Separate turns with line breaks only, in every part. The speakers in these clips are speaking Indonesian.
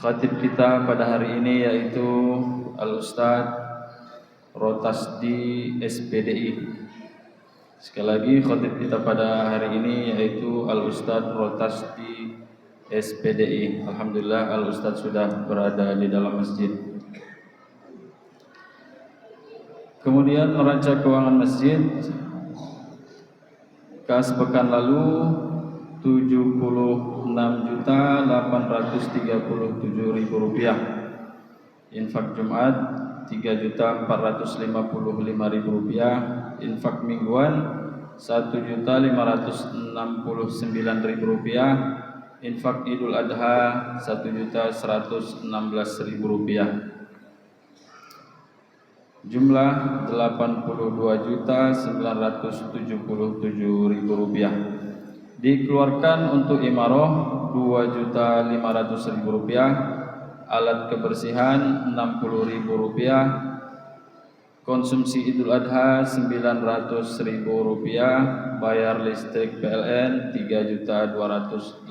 Khatib kita pada hari ini yaitu Al-Ustadz Rotasdi SPDI. Sekali lagi khatib kita pada hari ini yaitu Al-Ustadz Rotasdi SPDI. Alhamdulillah Al-Ustadz sudah berada di dalam masjid. Kemudian neraca keuangan masjid kas pekan lalu 76.837.000 rupiah. Infak Jumat 3.455.000 rupiah. Infak mingguan 1.569.000 rupiah. Infak Idul Adha 1.116.000 rupiah. Jumlah 82.977.000 rupiah. Dikeluarkan untuk imarah 2.500.000 rupiah, alat kebersihan 60.000 rupiah, konsumsi Idul Adha 900.000 rupiah, bayar listrik PLN 3.284.000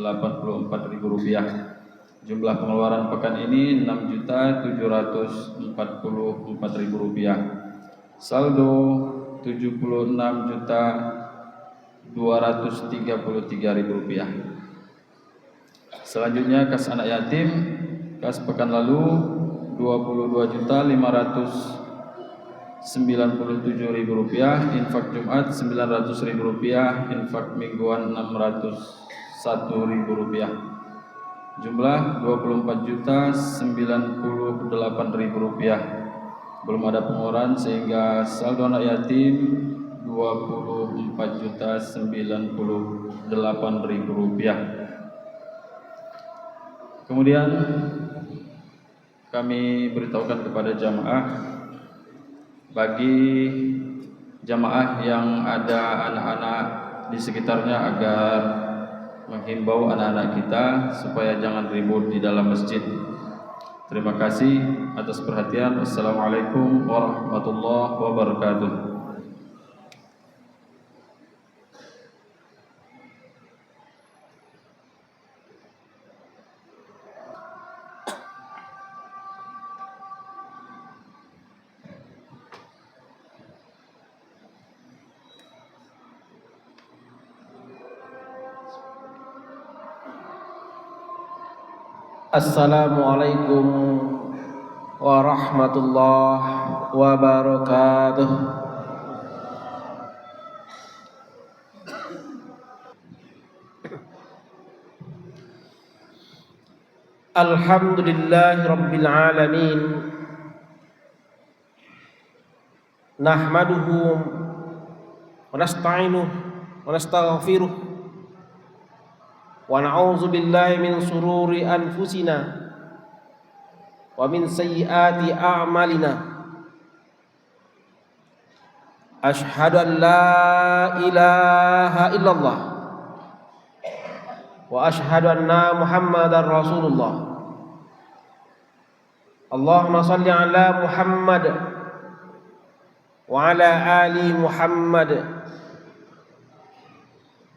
rupiah. Jumlah pengeluaran pekan ini 6.744.000 rupiah. Saldo 76.233.000 rupiah. Selanjutnya kas anak yatim, kas pekan lalu 22.597.000 rupiah. Infak Jumat 900.000 rupiah. Infak mingguan 601.000 rupiah. Jumlah 24.098.000 rupiah. Belum ada pengeluaran sehingga saldo anak yatim 24.098.000 rupiah. Kemudian kami beritahukan kepada jamaah, bagi jamaah yang ada anak-anak di sekitarnya agar menghimbau anak-anak kita supaya jangan ribut di dalam masjid. Terima kasih atas perhatian. Wassalamualaikum warahmatullahi wabarakatuh.
Assalamualaikum warahmatullahi wabarakatuh. Alhamdulillahi rabbil alamin. Nahmaduhu wa nasta'inuhu wa nastaghfiruh. Wa na'udzu billahi min sururi anfusina wa min sayyiati a'malina. Asyhadu an la ilaha illallah wa asyhadu anna Muhammadar Rasulullah. Allahumma shalli ala Muhammad wa ala ali Muhammad.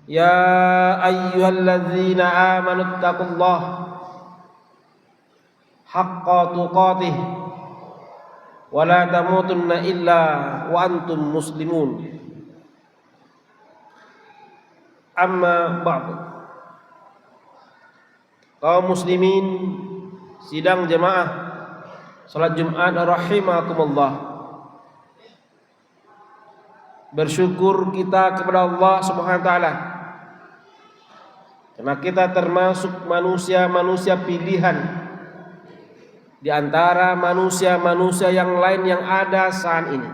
Ya ayyuhalladzina amanu taqullaha haqqa tuqatih wa la tamutunna illa wa antum muslimun. Amma ba'du. Kaum muslimin sidang jemaah salat Jumat rahimakumullah. Bersyukur kita kepada Allah Subhanahu wa taala karena kita termasuk manusia-manusia pilihan di antara manusia-manusia yang lain yang ada saat ini,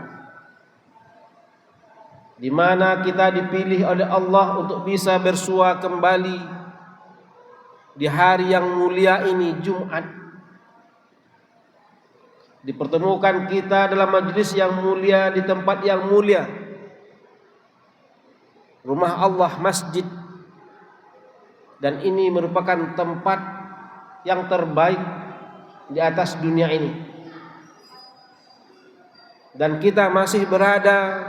di mana kita dipilih oleh Allah untuk bisa bersua kembali di hari yang mulia ini, Jumat. Dipertemukan kita dalam majelis yang mulia di tempat yang mulia, rumah Allah, masjid. Dan ini merupakan tempat yang terbaik di atas dunia ini. Dan kita masih berada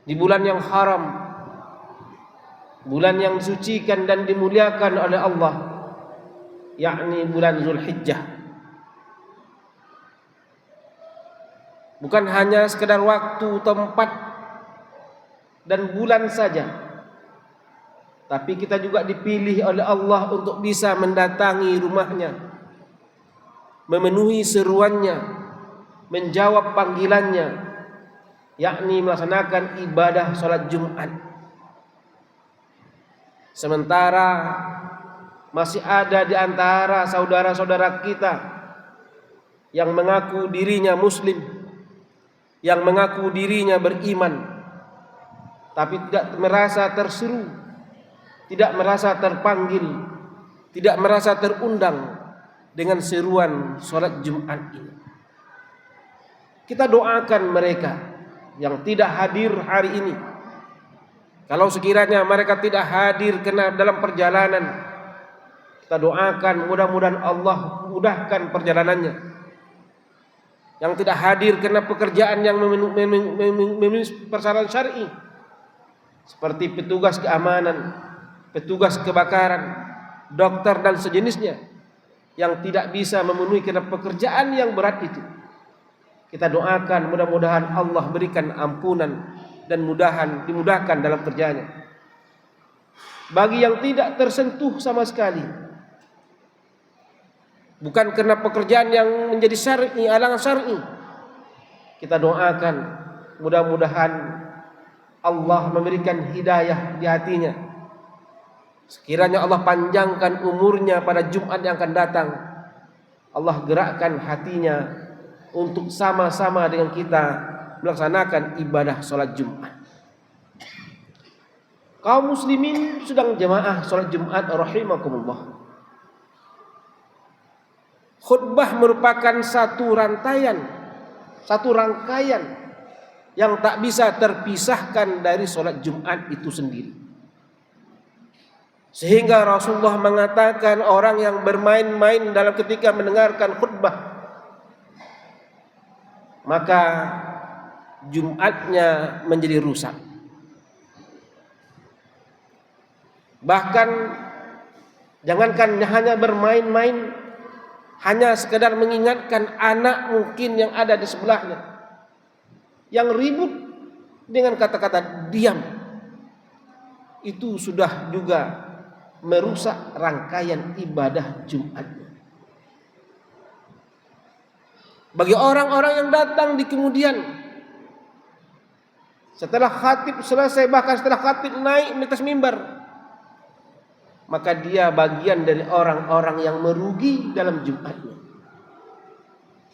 di bulan yang haram, bulan yang disucikan dan dimuliakan oleh Allah, yakni bulan Zulhijjah. Bukan hanya sekedar waktu, tempat, dan bulan saja, tapi kita juga dipilih oleh Allah untuk bisa mendatangi rumahnya, memenuhi seruannya, menjawab panggilannya, yakni melaksanakan ibadah sholat Jumat. Sementara masih ada di antara saudara-saudara kita yang mengaku dirinya muslim, yang mengaku dirinya beriman, tapi tidak merasa terseru, tidak merasa terpanggil, tidak merasa terundang dengan seruan sholat Jumat ini. Kita doakan mereka yang tidak hadir hari ini. Kalau sekiranya mereka tidak hadir karena dalam perjalanan, kita doakan mudah-mudahan Allah mudahkan perjalanannya. Yang tidak hadir karena pekerjaan yang memenuhi persyaratan syar'i, seperti petugas keamanan, petugas kebakaran, dokter dan sejenisnya, yang tidak bisa memenuhi karena pekerjaan yang berat itu, kita doakan mudah-mudahan Allah berikan ampunan dan dimudahkan dalam kerjanya. Bagi yang tidak tersentuh sama sekali, bukan karena pekerjaan yang menjadi syar'i, halangan syar'i, kita doakan mudah-mudahan Allah memberikan hidayah di hatinya. Sekiranya Allah panjangkan umurnya pada Jumat yang akan datang, Allah gerakkan hatinya untuk sama-sama dengan kita melaksanakan ibadah sholat Jumat. Kaum muslimin sedang jemaah sholat Jumat rahimakumullah. Khutbah merupakan satu rangkaian yang tak bisa terpisahkan dari sholat Jumat itu sendiri. Sehingga Rasulullah mengatakan orang yang bermain-main dalam ketika mendengarkan khutbah, maka Jumatnya menjadi rusak. Bahkan jangankan hanya bermain-main, hanya sekedar mengingatkan anak mungkin yang ada di sebelahnya yang ribut dengan kata-kata diam, itu sudah juga merusak rangkaian ibadah Jumat. Bagi orang-orang yang datang di kemudian, setelah khatib selesai, bahkan setelah khatib naik di atas mimbar, maka dia bagian dari orang-orang yang merugi dalam Jumatnya,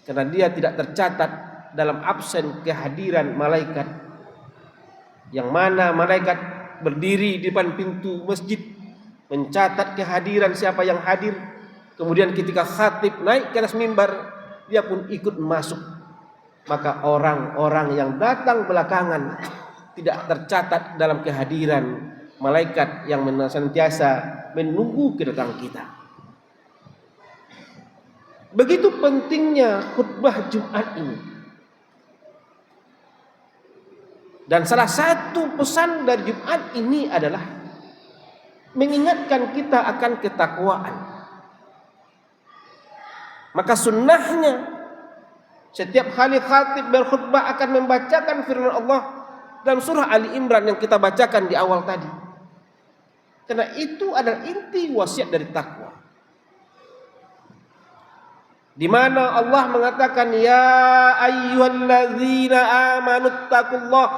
karena dia tidak tercatat dalam absen kehadiran malaikat, yang mana malaikat berdiri di depan pintu masjid mencatat kehadiran siapa yang hadir. Kemudian ketika khatib naik ke atas mimbar, dia pun ikut masuk. Maka orang-orang yang datang belakangan tidak tercatat dalam kehadiran malaikat yang senantiasa menunggu kedatangan kita. Begitu pentingnya khutbah Jumat ini. Dan salah satu pesan dari Jumat ini adalah mengingatkan kita akan ketakwaan. Maka sunnahnya setiap kali khatib berkhutbah akan membacakan firman Allah dalam surah Ali Imran yang kita bacakan di awal tadi. Karena itu adalah inti wasiat dari takwa, di mana Allah mengatakan ya ayyuhalladzina amanuttaqullah.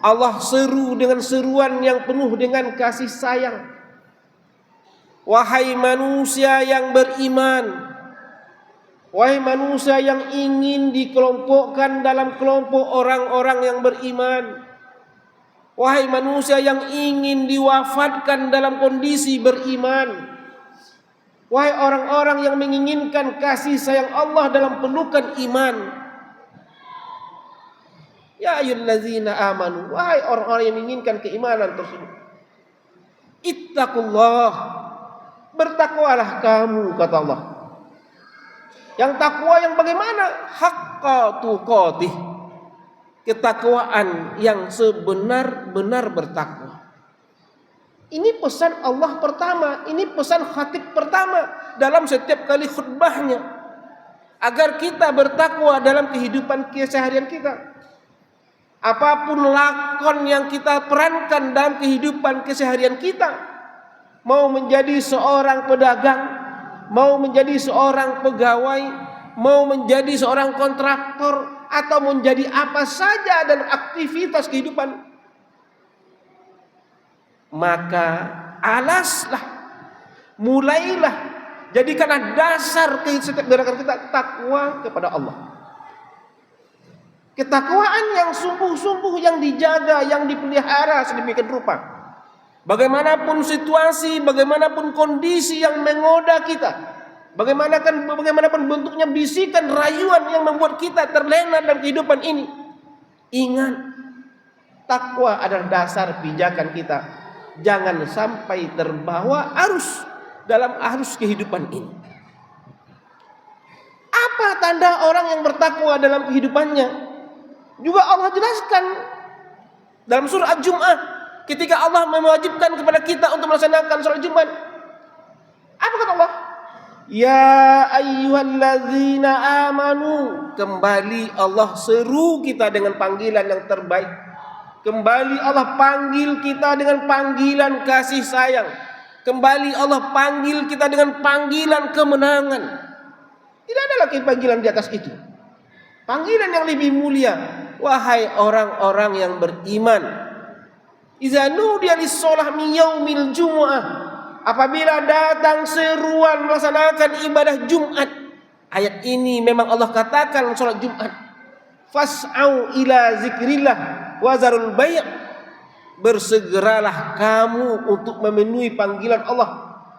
Allah seru dengan seruan yang penuh dengan kasih sayang. Wahai manusia yang beriman, wahai manusia yang ingin dikelompokkan dalam kelompok orang-orang yang beriman, wahai manusia yang ingin diwafatkan dalam kondisi beriman, wahai orang-orang yang menginginkan kasih sayang Allah dalam pelukan iman. Ya ayyuhallazina amanu, wahai orang-orang yang menginginkan keimanan tersebut, ittaqullah, bertakwalah kamu, kata Allah. Yang takwa yang bagaimana? Haqqa tuqatih, ketakwaan yang sebenar-benar bertakwa. Ini pesan Allah pertama, ini pesan khatib pertama dalam setiap kali khutbahnya, agar kita bertakwa dalam kehidupan keseharian kita. Apapun lakon yang kita perankan dalam kehidupan keseharian kita, mau menjadi seorang pedagang, mau menjadi seorang pegawai, mau menjadi seorang kontraktor, atau menjadi apa saja dalam aktivitas kehidupan, maka alaslah, mulailah, jadikanlah dasar setiap gerakan kita takwa kepada Allah. Ketakwaan yang sungguh-sungguh, yang dijaga, yang dipelihara sedemikian rupa. Bagaimanapun situasi, bagaimanapun kondisi yang menggoda kita, bagaimanapun bentuknya bisikan, rayuan yang membuat kita terlena dalam kehidupan ini, ingat, takwa adalah dasar pijakan kita. Jangan sampai terbawa arus dalam arus kehidupan ini. Apa tanda orang yang bertakwa dalam kehidupannya? Juga Allah jelaskan dalam surah Al-Jum'ah, ketika Allah mewajibkan kepada kita untuk melaksanakan sholat Jumat. Apa kata Allah? Ya ayyuhalladzina amanu. Kembali Allah seru kita dengan panggilan yang terbaik. Kembali Allah panggil kita dengan panggilan kasih sayang. Kembali Allah panggil kita dengan panggilan kemenangan. Tidak ada lagi panggilan di atas itu. Panggilan yang lebih mulia. Wahai orang-orang yang beriman, iza nudiya lis-shalah min yaumil jumu'ah, apabila datang seruan melaksanakan ibadah Jumat. Ayat ini memang Allah katakan salat Jumat. Fas'au ila zikrillah wa zarul bai'. Bersegeralah kamu untuk memenuhi panggilan Allah.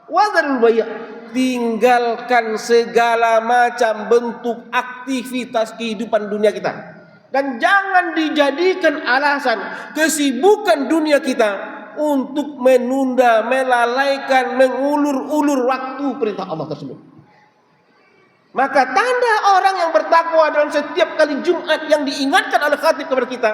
Wa zarul bai'. Tinggalkan segala macam bentuk aktivitas kehidupan dunia kita. Dan jangan dijadikan alasan kesibukan dunia kita untuk menunda, melalaikan, mengulur-ulur waktu perintah Allah tersebut. Maka tanda orang yang bertakwa dalam setiap kali Jumat yang diingatkan oleh khatib kepada kita,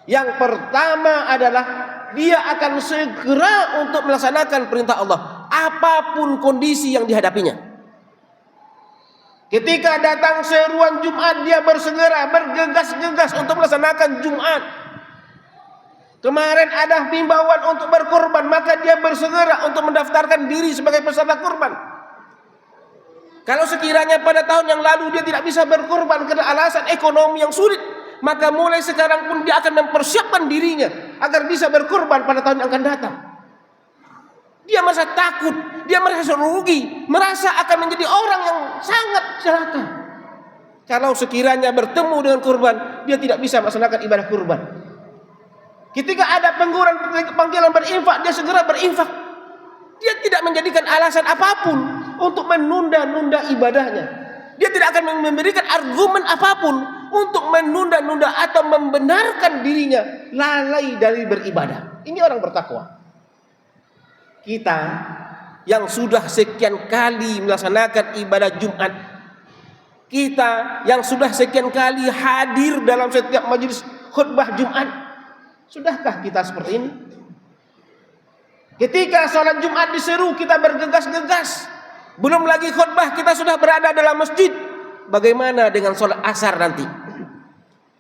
yang pertama adalah dia akan segera untuk melaksanakan perintah Allah, apapun kondisi yang dihadapinya. Ketika datang seruan Jumat, dia bersegera, bergegas-gegas untuk melaksanakan Jumat. Kemarin ada himbauan untuk berkorban, maka dia bersegera untuk mendaftarkan diri sebagai peserta kurban. Kalau sekiranya pada tahun yang lalu dia tidak bisa berkorban karena alasan ekonomi yang sulit, maka mulai sekarang pun dia akan mempersiapkan dirinya agar bisa berkorban pada tahun yang akan datang. Dia merasa takut, dia merasa rugi, merasa akan menjadi orang yang sangat celaka. Kalau sekiranya bertemu dengan kurban, dia tidak bisa melaksanakan ibadah kurban. Ketika ada panggilan berinfak, dia segera berinfak. Dia tidak menjadikan alasan apapun untuk menunda-nunda ibadahnya. Dia tidak akan memberikan argumen apapun untuk menunda-nunda atau membenarkan dirinya lalai dari beribadah. Ini orang bertakwa. Kita yang sudah sekian kali melaksanakan ibadah Jumat, kita yang sudah sekian kali hadir dalam setiap majelis khutbah Jumat, sudahkah kita seperti ini? Ketika sholat Jumat diseru, kita bergegas-gegas. Belum lagi khutbah, kita sudah berada dalam masjid. Bagaimana dengan sholat asar nanti?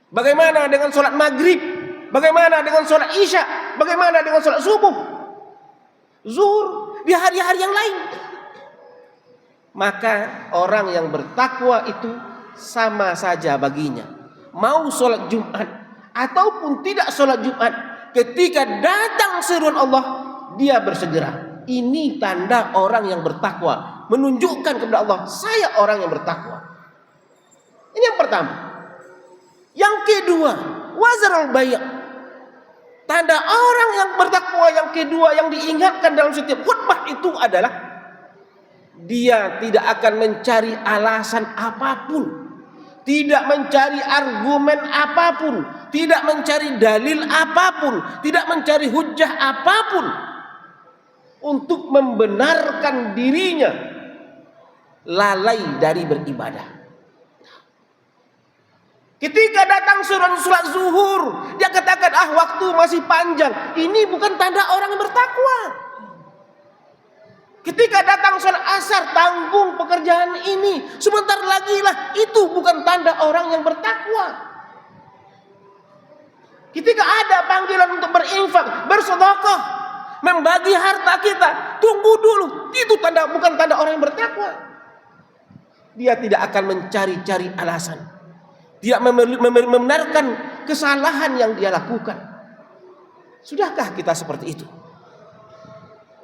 Bagaimana dengan sholat maghrib? Bagaimana dengan sholat isya? Bagaimana dengan sholat subuh? Zuhur di hari-hari yang lain. Maka orang yang bertakwa itu sama saja baginya, mau sholat Jumat ataupun tidak sholat Jumat, ketika datang seruan Allah, dia bersegera. Ini tanda orang yang bertakwa, menunjukkan kepada Allah, saya orang yang bertakwa. Ini yang pertama. Yang kedua, wazarul bai'. Tanda orang yang bertakwa yang kedua yang diingatkan dalam setiap khutbah itu adalah dia tidak akan mencari alasan apapun, tidak mencari argumen apapun, tidak mencari dalil apapun, tidak mencari hujah apapun untuk membenarkan dirinya lalai dari beribadah. Ketika datang sholat zuhur, dia katakan, waktu masih panjang. Ini bukan tanda orang yang bertakwa. Ketika datang sholat asar, tanggung pekerjaan ini, sebentar lagi lah, itu bukan tanda orang yang bertakwa. Ketika ada panggilan untuk berinfak, bersedekah, membagi harta kita, tunggu dulu, itu bukan tanda orang yang bertakwa. Dia tidak akan mencari-cari alasan, tidak membenarkan kesalahan yang dia lakukan. Sudahkah kita seperti itu?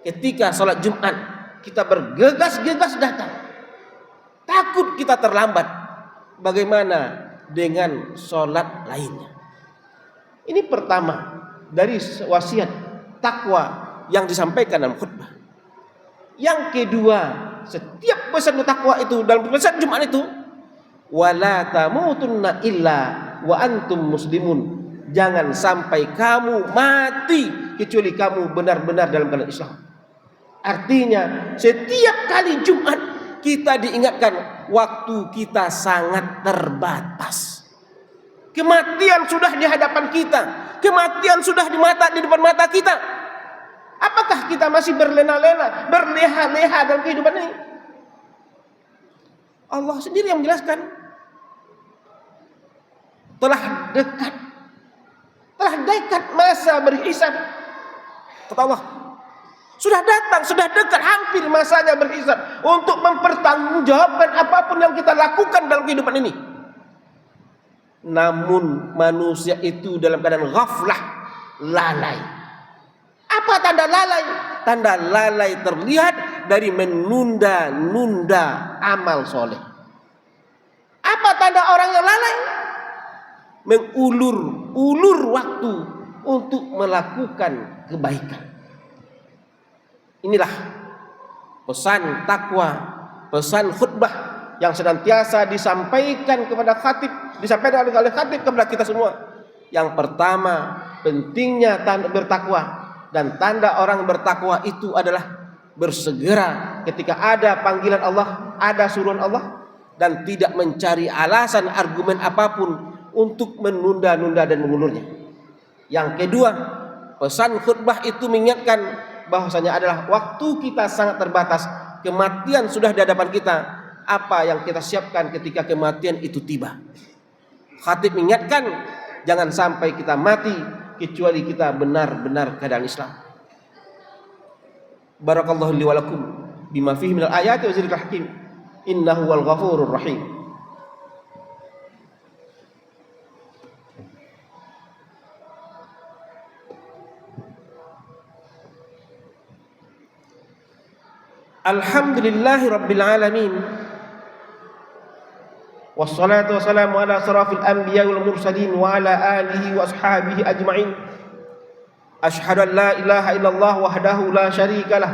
Ketika sholat Jumat, kita bergegas-gegas datang, takut kita terlambat. Bagaimana dengan sholat lainnya? Ini pertama dari wasiat takwa yang disampaikan dalam khutbah. Yang kedua, setiap pesan takwa itu dalam pesan Jumat itu, wala tamutunna illa wa antum muslimun. Jangan sampai kamu mati kecuali kamu benar-benar dalam keadaan Islam. Artinya setiap kali Jumat kita diingatkan waktu kita sangat terbatas. Kematian sudah di hadapan kita, kematian sudah di depan mata kita. Apakah kita masih berlena-lena, berleha-leha dalam kehidupan ini? Allah sendiri yang menjelaskan. Telah dekat masa berhisab. Kata Allah, sudah datang, sudah dekat, hampir masanya berhisab untuk mempertanggungjawabkan apapun yang kita lakukan dalam kehidupan ini. Namun manusia itu dalam keadaan ghaflah, lalai. Apa tanda lalai? Tanda lalai terlihat dari menunda-nunda amal soleh. Apa tanda orang yang lalai? Mengulur waktu untuk melakukan kebaikan. Inilah pesan takwa, pesan khutbah yang senantiasa disampaikan kepada khatib, disampaikan oleh khatib kepada kita semua. Yang pertama, pentingnya tanda bertakwa, dan tanda orang bertakwa itu adalah bersegera ketika ada panggilan Allah, ada suruhan Allah, dan tidak mencari alasan argumen apapun untuk menunda-nunda dan mengulurnya. Yang kedua, pesan khutbah itu mengingatkan bahwasanya adalah waktu kita sangat terbatas, kematian sudah di hadapan kita. Apa yang kita siapkan ketika kematian itu tiba? Khatib mengingatkan, jangan sampai kita mati kecuali kita benar-benar keadaan Islam. Barakallahu li wa lakum bima fihi minal ayati wa zikril hakim. Innahu wal ghafurur rahim. Alhamdulillahi rabbil alamin. Wassalatu wassalamu ala asrafil anbiya wal mursalin wa ala alihi wa ashabihi ajma'in. Ashhadu an la ilaha illallah wahdahu la syarika lah,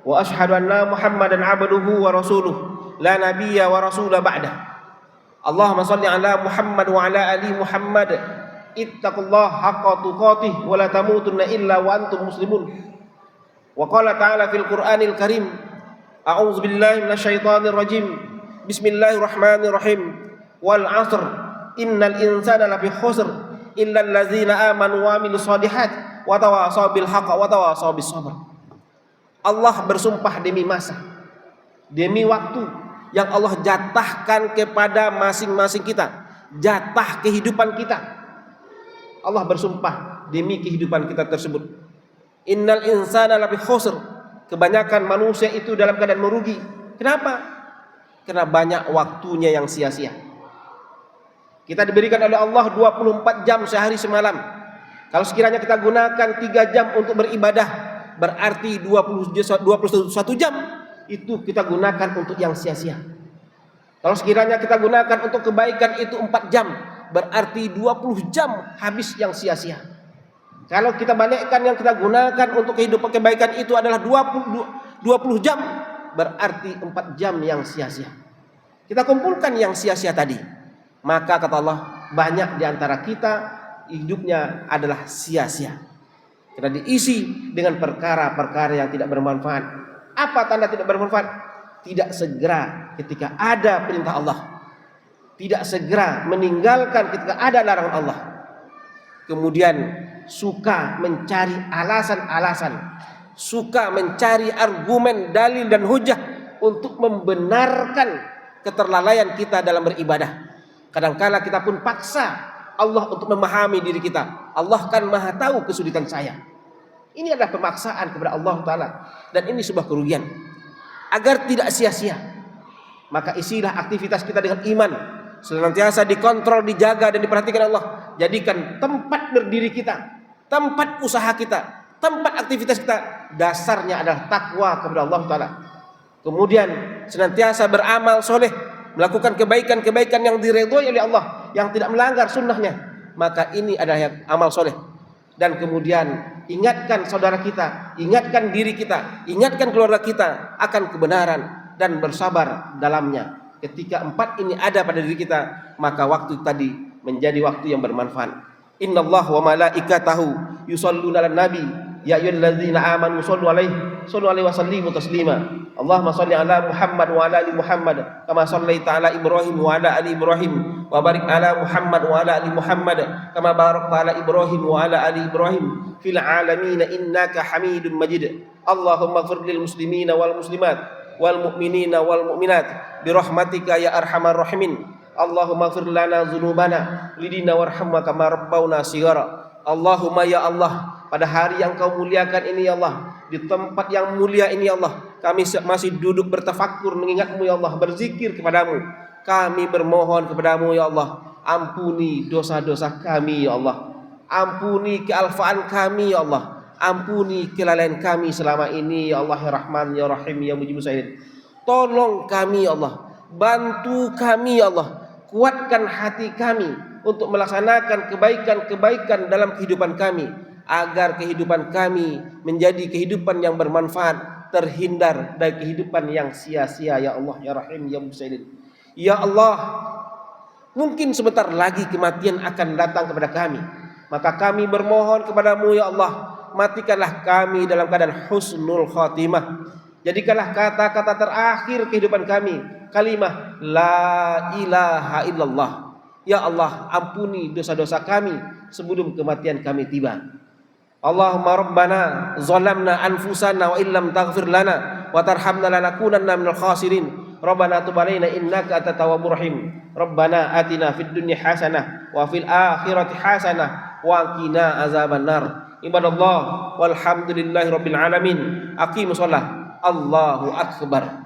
wa ashhadu anna Muhammadan abduhu wa rasuluh la nabiyya wa rasula ba'dah. Allahumma salli ala Muhammad wa ala ali Muhammad. Ittaqullaha haqqa tuqatih wa la tamutunna illa wa antum muslimun. Wa qala ta'ala fil Qur'anil Karim, a'udzu billahi minasyaitonir rajim. Bismillahirrahmanirrahim. Wal 'asr innal insana lafi khusr illa allazina amanu wa amilus shalihat wa tawasaw bil haqq wa tawasaw bis sabr. Allah bersumpah demi masa, demi waktu yang Allah jatahkan kepada masing-masing kita, jatah kehidupan kita. Allah bersumpah demi kehidupan kita tersebut. Innal insana lafi khusr, kebanyakan manusia itu dalam keadaan merugi. Kenapa? Karena banyak waktunya yang sia-sia. Kita diberikan oleh Allah 24 jam sehari semalam. Kalau sekiranya kita gunakan 3 jam untuk beribadah, berarti 21 jam itu kita gunakan untuk yang sia-sia. Kalau sekiranya kita gunakan untuk kebaikan itu 4 jam, berarti 20 jam habis yang sia-sia. Kalau kita balikkan yang kita gunakan untuk kehidupan kebaikan itu adalah 20 jam, berarti 4 jam yang sia-sia. Kita kumpulkan yang sia-sia tadi, maka kata Allah, banyak di antara kita hidupnya adalah sia-sia, karena diisi dengan perkara-perkara yang tidak bermanfaat. Apa tanda tidak bermanfaat? Tidak segera ketika ada perintah Allah, tidak segera meninggalkan ketika ada larangan Allah, kemudian suka mencari alasan-alasan, suka mencari argumen, dalil dan hujah untuk membenarkan keterlalaian kita dalam beribadah. Kadangkala kita pun paksa Allah untuk memahami diri kita. Allah kan maha tahu kesulitan saya. Ini adalah pemaksaan kepada Allah Ta'ala, dan ini sebuah kerugian. Agar tidak sia-sia, maka isilah aktivitas kita dengan iman, senantiasa dikontrol, dijaga dan diperhatikan Allah. Jadikan tempat berdiri kita, tempat usaha kita, tempat aktivitas kita, dasarnya adalah takwa kepada Allah Ta'ala. Kemudian senantiasa beramal soleh, melakukan kebaikan-kebaikan yang diridhoi oleh Allah, yang tidak melanggar sunnahnya, maka ini adalah yang amal soleh. Dan kemudian ingatkan saudara kita, ingatkan diri kita, ingatkan keluarga kita akan kebenaran dan bersabar dalamnya. Ketika 4 ini ada pada diri kita, maka waktu tadi menjadi waktu yang bermanfaat. Innallaha wa malaikatahu yusholluna 'alan nabi ya ayyuhalladzina amanu shollu alaihi wa sallimu taslima. Allahumma shalli ala Muhammad wa ala ali Muhammad kama shallaita ala Ibrahim wa ala ali Ibrahim wa barik ala Muhammad wa ala ali Muhammad kama barakta ala Ibrahim wa ala ali Ibrahim fil alamin innaka Hamidum Majid. Allahumma ighfir lil muslimina wal muslimat wal mu'minina wal mu'minat bi rahmatika ya arhamar rahimin. Allahumma ighfir lana dzunubana lidina warhamna kama rabbawna shighara. Allahumma ya Allah, pada hari yang kau muliakan ini ya Allah, di tempat yang mulia ini ya Allah, kami masih duduk bertafakkur mengingatmu ya Allah, berzikir kepadamu. Kami bermohon kepadamu ya Allah, ampuni dosa-dosa kami ya Allah, ampuni kealfaan kami ya Allah, ampuni kelalaian kami selama ini ya Allah ya Rahman ya Rahim ya Mujib Sa'id. Tolong kami ya Allah, bantu kami ya Allah, kuatkan hati kami untuk melaksanakan kebaikan-kebaikan dalam kehidupan kami, agar kehidupan kami menjadi kehidupan yang bermanfaat, terhindar dari kehidupan yang sia-sia ya Allah ya Rahim ya Mujib. Ya Allah, mungkin sebentar lagi kematian akan datang kepada kami, maka kami bermohon kepadamu ya Allah, matikanlah kami dalam keadaan husnul khatimah. Jadikanlah kata-kata terakhir kehidupan kami kalimah la ilaha illallah. Ya Allah, ampuni dosa-dosa kami sebelum kematian kami tiba. Allahumma rabbana zalamna anfusana wa illam taghfir lana wa tarhamna lanakunanna minal khasirin. Rabbana tub alaina innaka antat tawwabur rahim. Rabbana atina fid dunya hasanah wa fil akhirati hasanah wa qina azabannar. Ibadallah walhamdulillahi rabbil alamin. Aqimus shalah. Allahu akbar.